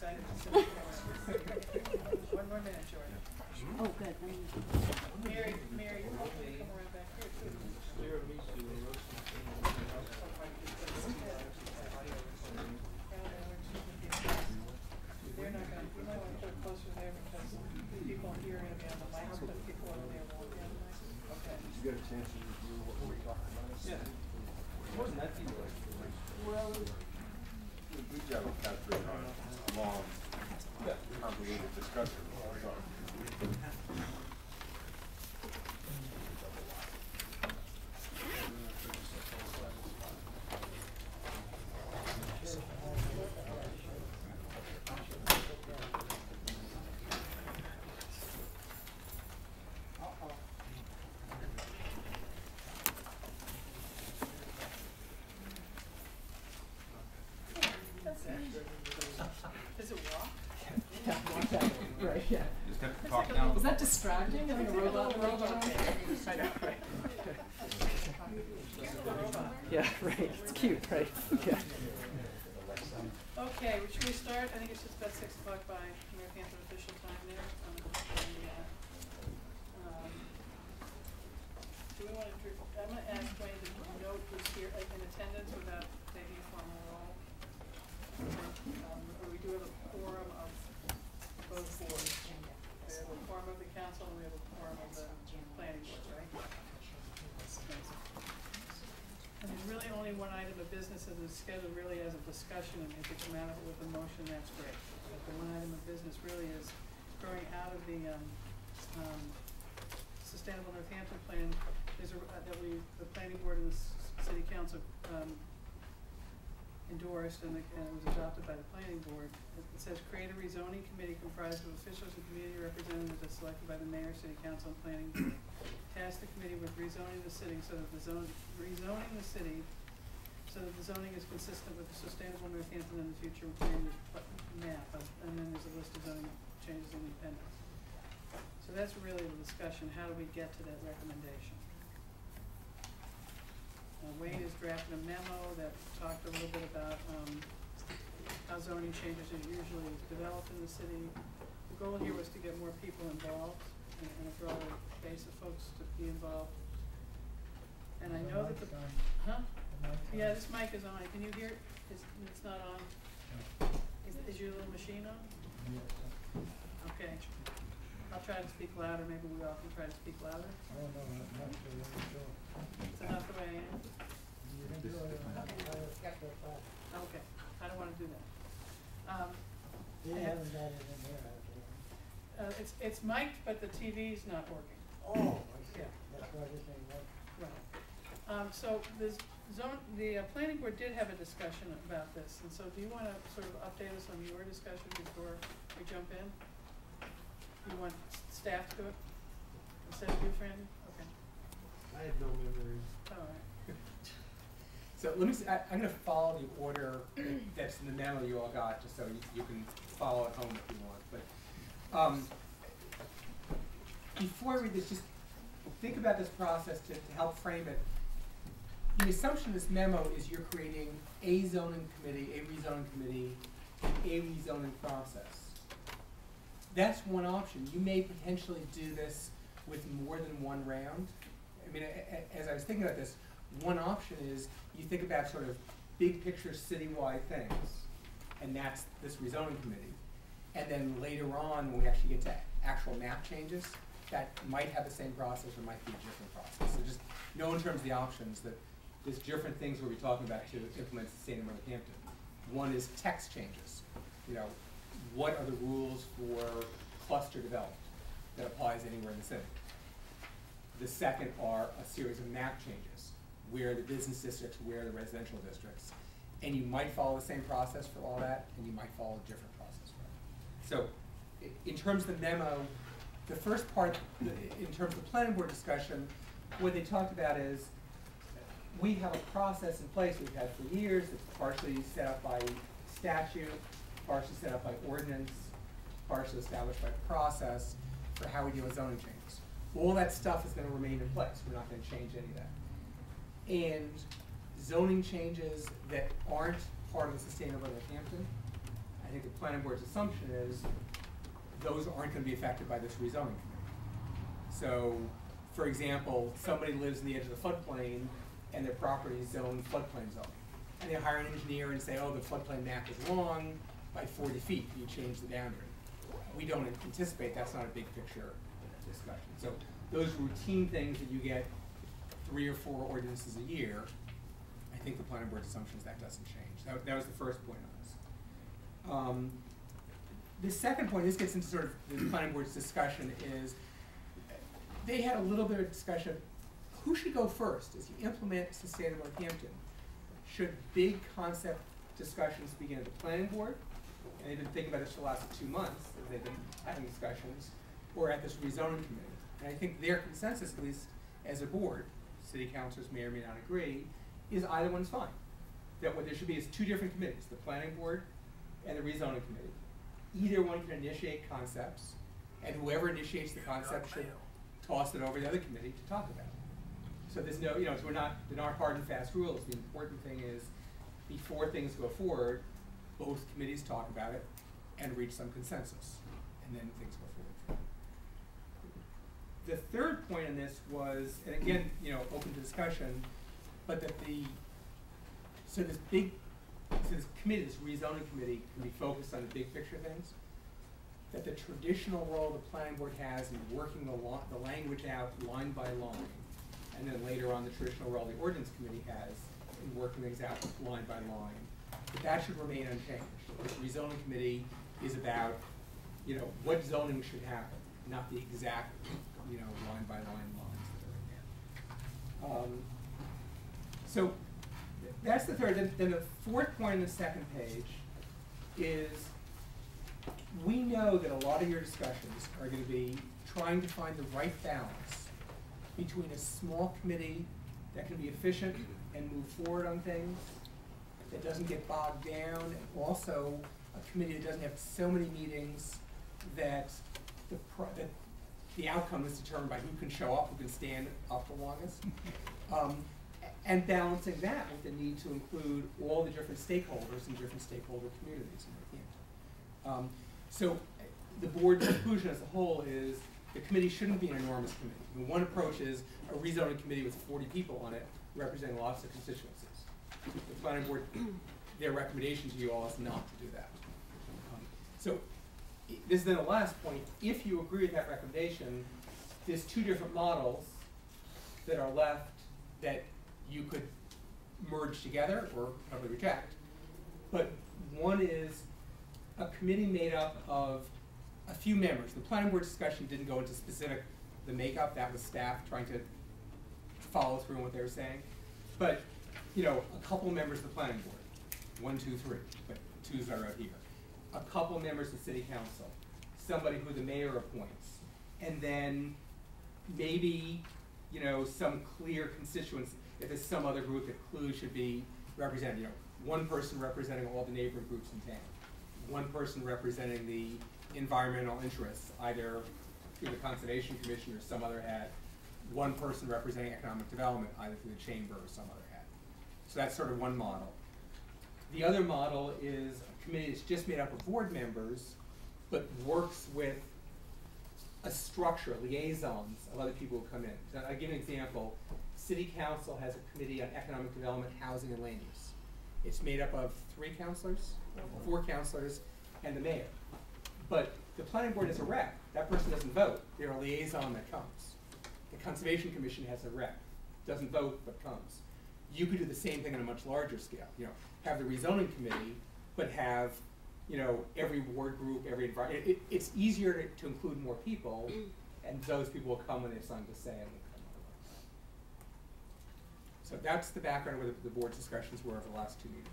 excited to see you. One more minute, George. Oh, good. Mary, you're hoping to come around back here too. They're not going to, we might want to put it closer there because people here are going to be on the mic, but people over there won't be on the mic. Okay. Did you get a chance to review what we were talking about? Yeah. It wasn't that deep. Well, good job of capturing our long, convoluted discussion. Does it walk? Right, yeah. Just have to talk down. Is that distracting? Having a robot around? I know, right. Yeah, right. It's cute, right? Yeah. Okay, should we start? I think it's just about 6 o'clock by Northampton official time there. Do we want to, I'm going to ask Wayne to note who's here in attendance without taking a formal roll. We do have a quorum of both boards. We have a quorum of the council and we have a quorum of the planning board, right? And there's really only one item of business that is scheduled really as a discussion, and if you come out of it with a motion, that's great. But the one item of business really is growing out of the Sustainable Northampton Plan. There's the planning board and the city council endorsed, and it was adopted by the planning board. It says create a rezoning committee comprised of officials and community representatives as selected by the mayor, city council, and planning board. Task the committee with rezoning the city so that the zoning is consistent with the Sustainable Northampton and the future plan map. And then there's a list of zoning changes in the appendix. So that's really the discussion. How do we get to that recommendation? Wayne has drafted a memo that talked a little bit about how zoning changes are usually developed in the city. The goal here was to get more people involved and a broader base of folks to be involved. And I know that yeah, this mic is on. Can you hear it? It's not on. Is your little machine on? Okay. I'll try to speak louder. Maybe we all can try to speak louder. Oh, no, I'm not sure. It's enough the way I am. You can do it. Okay. I don't want to do that. You haven't got it in here, It's mic'd, but the TV's not working. Oh, I see. Yeah. That's why this ain't working. Right. So the planning board did have a discussion about this, and so do you want to sort of update us on your discussion before we jump in? You want staff to do it instead of you, Fran? Okay. I have no memories. All right. So let me see, I'm going to follow the order that's in the memo you all got, just so you can follow at home if you want. But before I read this, just think about this process to help frame it. The assumption of this memo is you're creating a zoning committee, a rezoning committee, a rezoning process. That's one option. You may potentially do this with more than one round. I mean, as I was thinking about this, one option is you think about sort of big picture citywide things, and that's this rezoning committee. And then later on, when we actually get to actual map changes, that might have the same process or might be a different process. So just know in terms of the options that there's different things we'll be talking about to implement Sustainable Northampton. One is text changes. You know, what are the rules for cluster development that applies anywhere in the city? The second are a series of map changes, where the business districts, where the residential districts. And you might follow the same process for all that, and you might follow a different process for it. So in terms of the memo, the first part, in terms of the planning board discussion, what they talked about is we have a process in place we've had for years. It's partially set up by statute, partially set up by ordinance, partially established by process for how we deal with zoning changes. All that stuff is going to remain in place. We're not going to change any of that. And zoning changes that aren't part of the Sustainable Northampton, think the planning board's assumption is those aren't going to be affected by this rezoning committee. So, for example, somebody lives in the edge of the floodplain and their property is zoned floodplain zoning. And they hire an engineer and say, oh, the floodplain map is long by 40 feet, can you change the boundary? We don't anticipate that's not a big picture discussion. So those routine things that you get 3 or 4 ordinances a year, I think the planning board's assumption is that doesn't change. That was the first point on this. The second point, this gets into sort of the planning board's discussion, is they had a little bit of discussion of who should go first as you implement Sustainable Northampton. Should big concept discussions begin at the planning board, and they've been thinking about this for the last 2 months, as they've been having discussions, or at this rezoning committee? And I think their consensus, at least as a board, city councilors may or may not agree, is either one's fine. That what there should be is 2 different committees, the planning board and the rezoning committee. Either one can initiate concepts, and whoever initiates the concept should toss it over to the other committee to talk about it. So there's no, so there aren't hard and fast rules. The important thing is, before things go forward, both committees talk about it and reach some consensus, and then things go forward. The third point in this was, and again, open to discussion, but that this committee, this rezoning committee, can be focused on the big picture things. That the traditional role the planning board has in working the language out line by line, and then later on the traditional role the ordinance committee has in working things out line by line, that should remain unchanged. The rezoning committee is about, what zoning should happen, not the exact, line by line lines that are in there. So that's the third. Then the fourth point on the second page is, we know that a lot of your discussions are going to be trying to find the right balance between a small committee that can be efficient and move forward on things, that doesn't get bogged down, and also a committee that doesn't have so many meetings that the outcome is determined by who can show up, who can stand up the longest. And balancing that with the need to include all the different stakeholders and different stakeholder communities in Northampton. So the board's conclusion as a whole is the committee shouldn't be an enormous committee. I mean, one approach is a rezoning committee with 40 people on it representing lots of constituencies. The planning board, their recommendation to you all is not to do that. So this is then the last point. If you agree with that recommendation, there's 2 different models that are left that you could merge together or probably reject. But one is a committee made up of a few members. The planning board discussion didn't go into specific the makeup. That was staff trying to follow through on what they were saying. But a couple members of the planning board, 1, 2, 3, but 2's are out here. A couple members of city council, somebody who the mayor appoints, and then maybe some clear constituents. If there's some other group that clearly should be represented, one person representing all the neighboring groups in town, one person representing the environmental interests, either through the Conservation Commission or some other hat, one person representing economic development, either through the chamber or some other hat. So that's sort of one model. The other model is a committee that's just made up of board members, but works with a structure, liaisons of other people who come in. So I'll give an example. City Council has a committee on economic development, housing, and land use. It's made up of 3 councilors, 4 councilors, and the mayor. But the planning board is a rep. That person doesn't vote. They're a liaison that comes. The Conservation Commission has a rep. Doesn't vote, but comes. You could do the same thing on a much larger scale. Have the rezoning committee, but have every ward group, every environment. It's easier to include more people, and those people will come when they have something to say and will come otherwise. So that's the background of what the board's discussions were over the last 2 meetings.